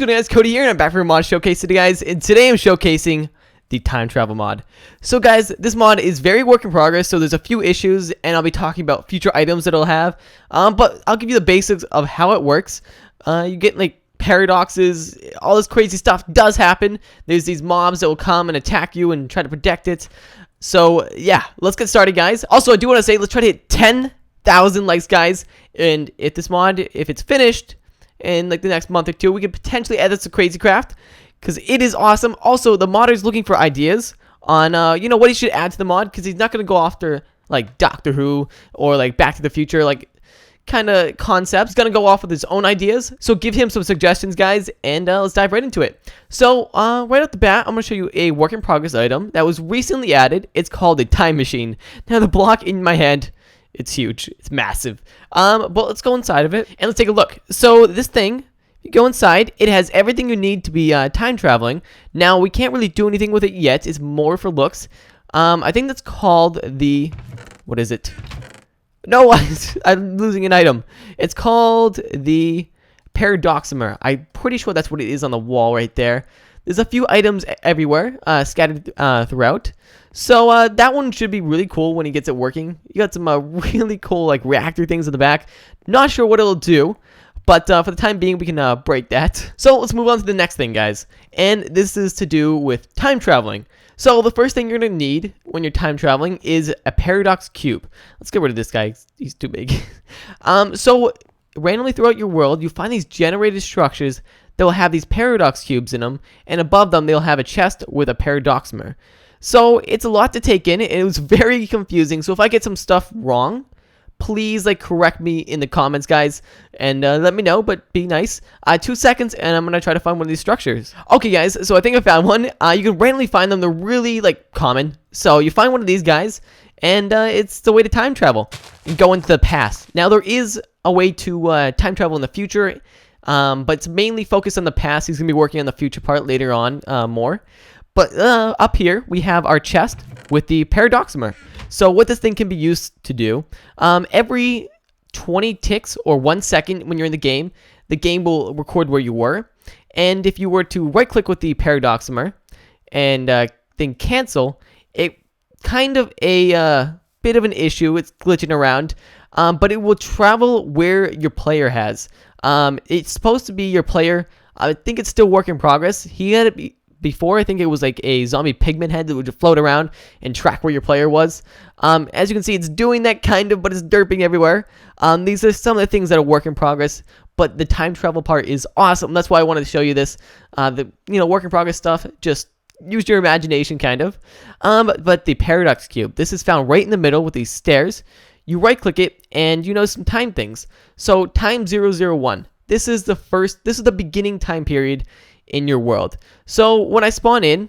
what's going on, guys? Cody here, and I'm back for a mod showcase today, guys. And today I'm showcasing the time travel mod. So guys, this mod is very work in progress, so there's a few issues, and I'll be talking about future items that it'll have. But I'll give you the basics of how it works. You get like paradoxes, all this crazy stuff does happen. There's these mobs that will come and attack you and try to protect it. So yeah, let's get started, guys. Also, I do want to say, let's try to hit 10,000 likes, guys. And if this mod, if it's finished in like the next month or two, we could potentially add this to TheAtlanticCraft, because it is awesome. Also, the modder is looking for ideas on what he should add to the mod, because he's not going to go after like Doctor Who or like Back to the Future like kind of concepts. He's going to go off with his own ideas, so give him some suggestions, guys, and let's dive right into it. So right off the bat, I'm going to show you a work in progress item that was recently added. It's called a time machine. Now the block in my hand, it's huge, it's massive. But let's go inside of it and let's take a look. So this thing, you go inside, it has everything you need to be time traveling. Now we can't really do anything with it yet. It's more for looks. I think that's called the, what is it? No, I'm losing an item. It's called the Paradox Immer. I'm pretty sure that's what it is on the wall right there. There's a few items everywhere, scattered throughout. So that one should be really cool when he gets it working. You got some really cool like reactor things in the back. Not sure what it'll do, but for the time being, we can break that. So let's move on to the next thing, guys. And this is to do with time traveling. So the first thing you're going to need when you're time traveling is a paradox cube. Let's get rid of this guy. He's too big. So randomly throughout your world, you find these generated structures that will have these paradox cubes in them. And above them, they'll have a chest with a paradox Immer. So it's a lot to take in. It was very confusing. So if I get some stuff wrong, please like correct me in the comments, guys, and let me know, but be nice. 2 seconds and I'm gonna try to find one of these structures. Okay, guys, so I think I found one. You can randomly find them. They're really like common. So you find one of these guys, and it's the way to time travel and go into the past. Now there is a way to time travel in the future, but it's mainly focused on the past. He's gonna be working on the future part later on more. But up here we have our chest with the Paradox Immer. So what this thing can be used to do, every 20 ticks or 1 second when you're in the game will record where you were. And if you were to right click with the Paradox Immer and then cancel, it kind of a bit of an issue. It's glitching around, but it will travel where your player has. It's supposed to be your player. I think it's still work in progress. He had it before. I think it was like a zombie pigment head that would float around and track where your player was. As you can see, it's doing that kind of, but it's derping everywhere. These are some of the things that are work in progress, but the time travel part is awesome. That's why I wanted to show you this. The work in progress stuff, just use your imagination, kind of. But the Paradox Cube, this is found right in the middle with these stairs. You right click it and you know some time things. So time 001. This is the beginning time period in your world. So when I spawn in,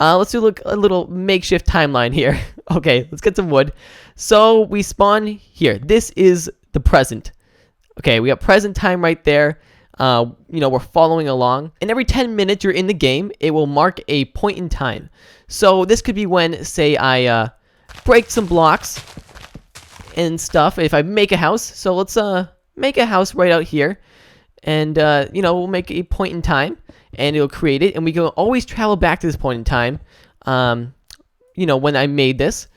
let's do a little makeshift timeline here. Okay, let's get some wood. So we spawn here. This is the present. Okay, we got present time right there. We're following along, and every 10 minutes you're in the game, it will mark a point in time. So this could be when, say, I break some blocks and stuff. If I make a house, so let's make a house right out here, and we'll make a point in time. And it'll create it, and we can always travel back to this point in time. When I made this,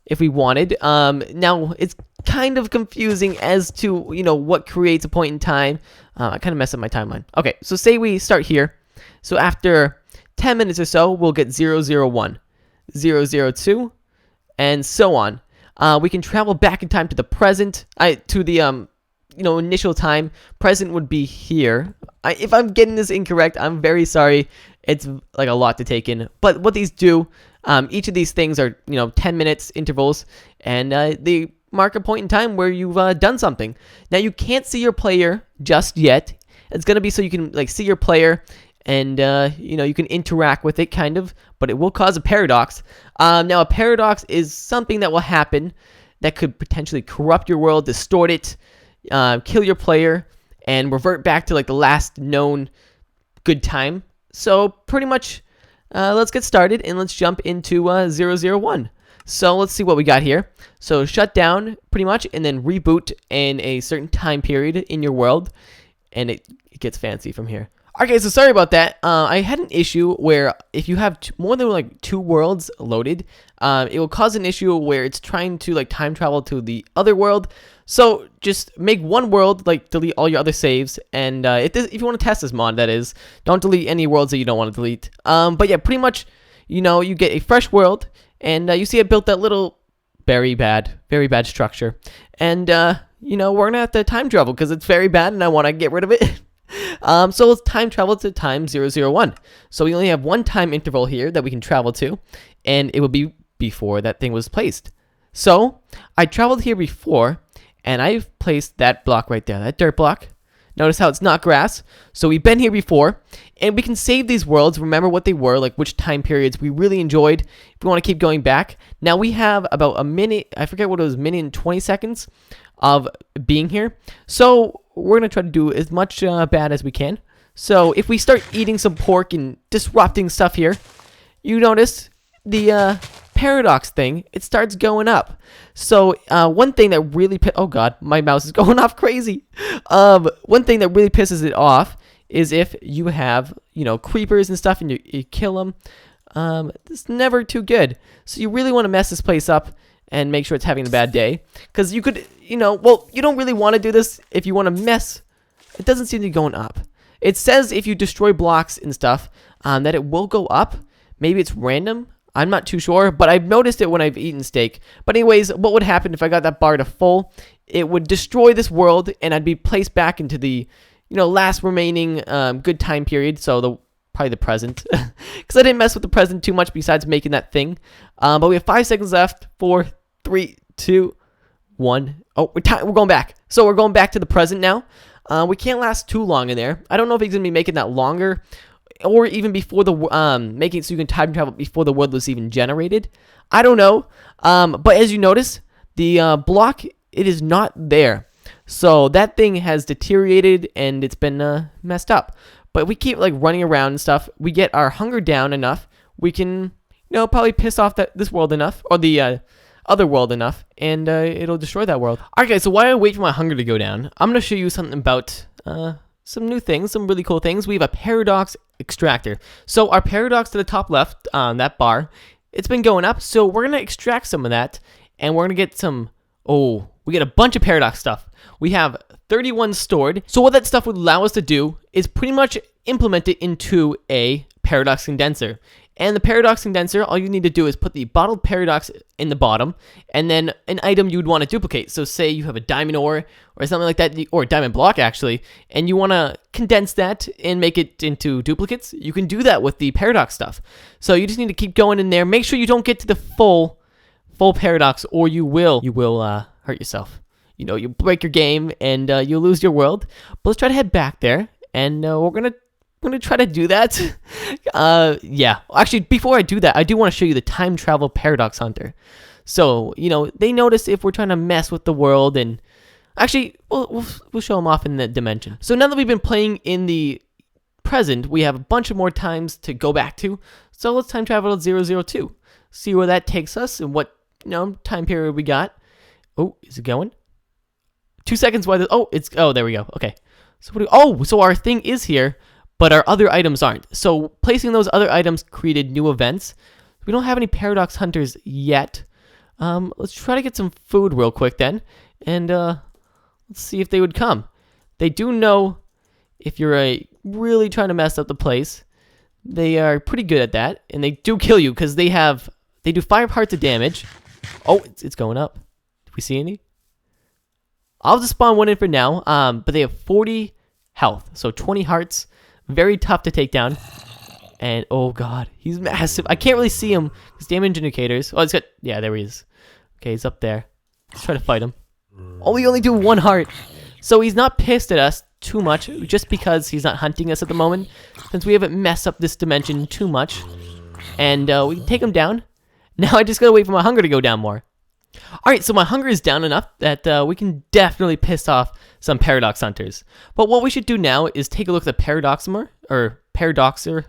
if we wanted. Now it's kind of confusing as to what creates a point in time. I kind of messed up my timeline. Okay, so say we start here. So after 10 minutes or so, we'll get 001, 002, and so on. We can travel back in time to the present. To the initial time. Present would be here. If I'm getting this incorrect, I'm very sorry. It's like a lot to take in. But what these do, each of these things are 10 minutes intervals, and they mark a point in time where you've done something. Now you can't see your player just yet. It's gonna be so you can like see your player, and you can interact with it kind of, but it will cause a paradox. Now a paradox is something that will happen that could potentially corrupt your world, distort it, kill your player, and revert back to like the last known good time. So pretty much, let's get started and let's jump into 001. So let's see what we got here. So shut down pretty much, and then reboot in a certain time period in your world, and it gets fancy from here. Okay, so sorry about that. I had an issue where if you have more than like 2 worlds loaded, it will cause an issue where it's trying to like time travel to the other world. So just make one world, like delete all your other saves, and if you want to test this mod, that is, don't delete any worlds that you don't want to delete. But yeah, pretty much, you get a fresh world, and you see I built that little very bad structure, and we're gonna have to time travel because it's very bad, and I want to get rid of it. So let's time travel to time 001. So we only have one time interval here that we can travel to, and it will be before that thing was placed. So I traveled here before, and I've placed that block right there, that dirt block. Notice how it's not grass. So we've been here before, and we can save these worlds, remember what they were, like which time periods we really enjoyed, if we want to keep going back. Now we have about a minute, I forget what it was, minute and 20 seconds of being here. So we're going to try to do as much bad as we can. So if we start eating some pork and disrupting stuff here, you notice the paradox thing, it starts going up. So one thing that really oh god, my mouse is going off crazy. One thing that really pisses it off is if you have creepers and stuff and you kill them. It's never too good. So you really want to mess this place up and make sure it's having a bad day, because you could well, you don't really want to do this if you want to mess. It doesn't seem to be going up. It says if you destroy blocks and stuff that it will go up. Maybe it's random. I'm not too sure, but I've noticed it when I've eaten steak. But anyways, what would happen if I got that bar to full? It would destroy this world, and I'd be placed back into the, last remaining good time period. So probably the present, because I didn't mess with the present too much besides making that thing. But we have 5 seconds left. 4, 3, 2, 1. Oh, we're going back. So we're going back to the present now. We can't last too long in there. I don't know if he's gonna be making that longer, or even before the making it so you can time travel before the world was even generated. I don't know. But as you notice, the block, it is not there. So that thing has deteriorated and it's been messed up. But we keep like running around and stuff. We get our hunger down enough. We can probably piss off this world enough, or the other world enough, and it'll destroy that world. Alright guys, so while I wait for my hunger to go down, I'm going to show you something about some new things, some really cool things. We have a Paradox Extractor. So our Paradox to the top left, that bar, it's been going up, so we're going to extract some of that, and we're going to get some, we get a bunch of Paradox stuff. We have 31 stored. So what that stuff would allow us to do is pretty much implement it into a Paradox Condenser. And the Paradox Condenser, all you need to do is put the bottled Paradox in the bottom, and then an item you would want to duplicate. So say you have a diamond ore, or something like that, or a diamond block actually, and you want to condense that and make it into duplicates, you can do that with the Paradox stuff. So you just need to keep going in there. Make sure you don't get to the full Paradox, or you will hurt yourself. You'll break your game, and you'll lose your world. But let's try to head back there, and we're going to try to do that. Yeah. Actually, before I do that, I do want to show you the time travel paradox hunter. So, they notice if we're trying to mess with the world, and actually, we'll show them off in the dimension. So now that we've been playing in the present, we have a bunch of more times to go back to. So let's time travel to 002. See where that takes us and what, time period we got. Oh, is it going? 2 seconds. Why? There we go. Okay. So so our thing is here, but our other items aren't. So placing those other items created new events. We don't have any Paradox Hunters yet. Let's try to get some food real quick then, and let's see if they would come. They do know if you're really trying to mess up the place. They are pretty good at that, and they do kill you because they do 5 hearts of damage. Oh, it's going up. Do we see any? I'll just spawn one in for now, but they have 40 health, so 20 hearts. Very tough to take down. And, oh god, he's massive. I can't really see him. His damage indicators. Oh, it's got, yeah, there he is. Okay, he's up there. Let's try to fight him. Oh, we only do 1 heart. So he's not pissed at us too much, just because he's not hunting us at the moment, since we haven't messed up this dimension too much. And we can take him down. Now I just gotta wait for my hunger to go down more. Alright, so my hunger is down enough that we can definitely piss off some Paradox Hunters. But what we should do now is take a look at the Paradox Immer, or Paradoxer.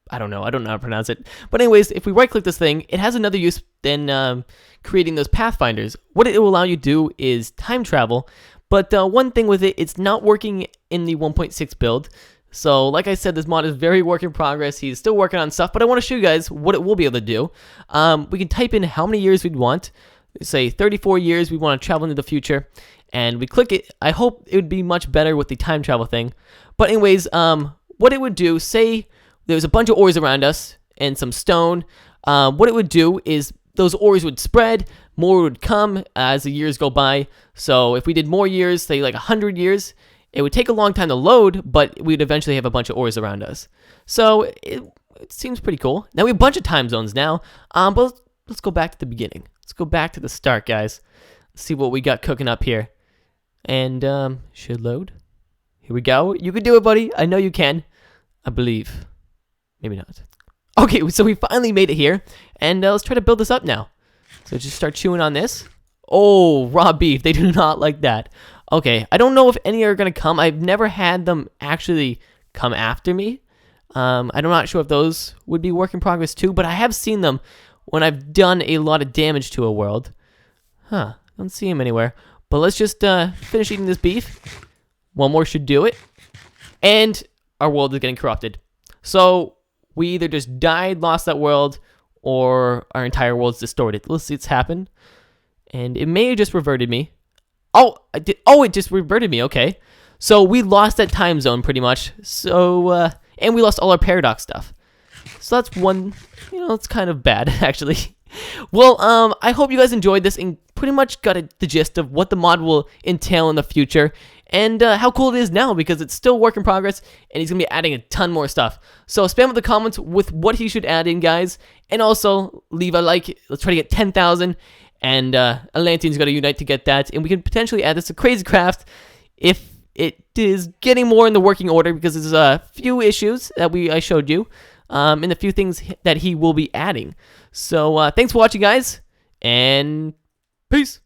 I don't know how to pronounce it. But anyways, if we right-click this thing, it has another use than creating those Pathfinders. What it will allow you to do is time travel. But one thing with it, it's not working in the 1.6 build. So like I said, this mod is very work in progress. He's still working on stuff, but I want to show you guys what it will be able to do. We can type in how many years we'd want. Say 34 years, we want to travel into the future, and we click it. I hope it would be much better with the time travel thing. But anyways, what it would do, say there's a bunch of ores around us and some stone. What it would do is those ores would spread, more would come as the years go by. So if we did more years, say like 100 years, it would take a long time to load, but we'd eventually have a bunch of ores around us. So it seems pretty cool. Now we have a bunch of time zones now, but let's go back to the beginning. Let's go back to the start, guys. Let's see what we got cooking up here. And should load. Here we go. You can do it, buddy. I know you can. I believe. Maybe not. Okay, so we finally made it here. And let's try to build this up now. So just start chewing on this. Oh, raw beef. They do not like that. Okay, I don't know if any are going to come. I've never had them actually come after me. I'm not sure if those would be work in progress too, but I have seen them when I've done a lot of damage to a world. Huh, don't see him anywhere. But let's just finish eating this beef. One more should do it. And our world is getting corrupted. So we either just died, lost that world, or our entire world's distorted. Let's see what's happened. And it may have just reverted me. Oh, it just reverted me, okay. So we lost that time zone pretty much. So, and we lost all our paradox stuff. So that's one, it's kind of bad, actually. Well, I hope you guys enjoyed this and pretty much got the gist of what the mod will entail in the future and how cool it is now because it's still work in progress and he's going to be adding a ton more stuff. So spam with the comments with what he should add in, guys. And also leave a like. Let's try to get 10,000 and Atlantean's got to unite to get that. And we can potentially add this to Crazy Craft if it is getting more in the working order because there's a few issues that I showed you. And a few things that he will be adding. So, thanks for watching, guys, and peace.